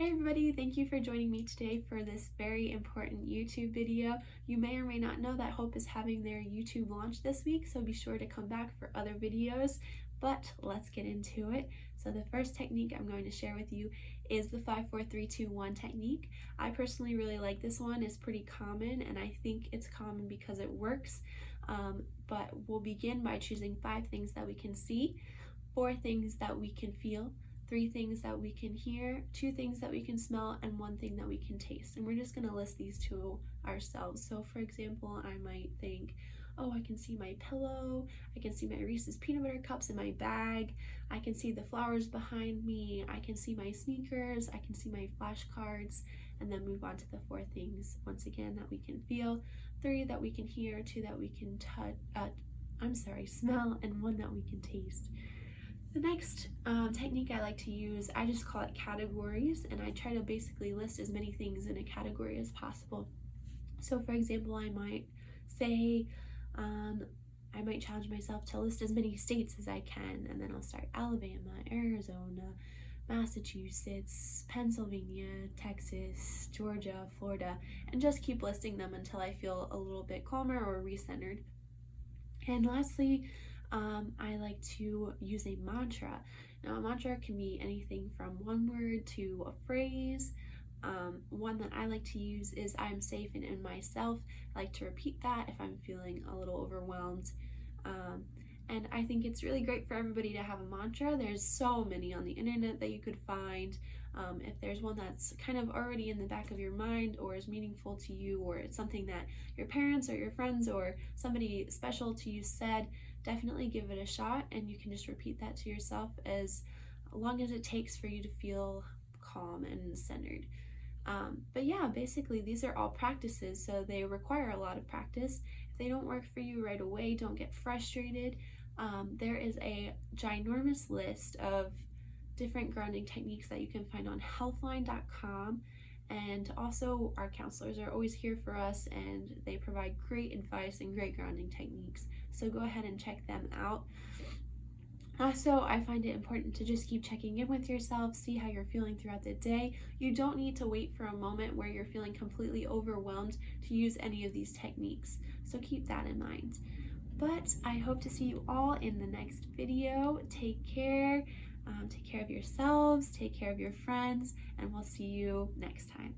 Hey everybody, thank you for joining me today for this very important YouTube video. You may or may not know that Hope is having their YouTube launch this week, so be sure to come back for other videos, but let's get into it. So the first technique I'm going to share with you is the 5-4-3-2-1 technique. I personally really like this one. It's pretty common, and I think it's common because it works, but we'll begin by choosing 5 things that we can see, 4 things that we can feel, 3 things that we can hear, 2 things that we can smell, and 1 thing that we can taste. And we're just going to list these to ourselves. So for example, I might think, oh, I can see my pillow, I can see my Reese's peanut butter cups in my bag, I can see the flowers behind me, I can see my sneakers, I can see my flashcards, and then move on to the 4 things, once again, that we can feel, 3 that we can hear, 2 that we can smell, and 1 that we can taste. The next technique I like to use, I just call it categories, and I try to basically list as many things in a category as possible. So for example, I might say, I might challenge myself to list as many states as I can, and then I'll start Alabama, Arizona, Massachusetts, Pennsylvania, Texas, Georgia, Florida, and just keep listing them until I feel a little bit calmer or recentered. And lastly, I like to use a mantra. Now, a mantra can be anything from one word to a phrase. One that I like to use is I'm safe and in myself. I like to repeat that if I'm feeling a little overwhelmed. And I think it's really great for everybody to have a mantra. There's so many on the internet that you could find. If there's one that's kind of already in the back of your mind or is meaningful to you, or it's something that your parents or your friends or somebody special to you said, definitely give it a shot, and you can just repeat that to yourself as long as it takes for you to feel calm and centered. But yeah, basically these are all practices, so they require a lot of practice. If they don't work for you right away, don't get frustrated. There is a ginormous list of different grounding techniques that you can find on healthline.com, and also our counselors are always here for us, and they provide great advice and great grounding techniques, so go ahead and check them out. Also, I find it important to just keep checking in with yourself, see how you're feeling throughout the day. You don't need to wait for a moment where you're feeling completely overwhelmed to use any of these techniques, so keep that in mind. But I hope to see you all in the next video. Take care of yourselves, take care of your friends, and we'll see you next time.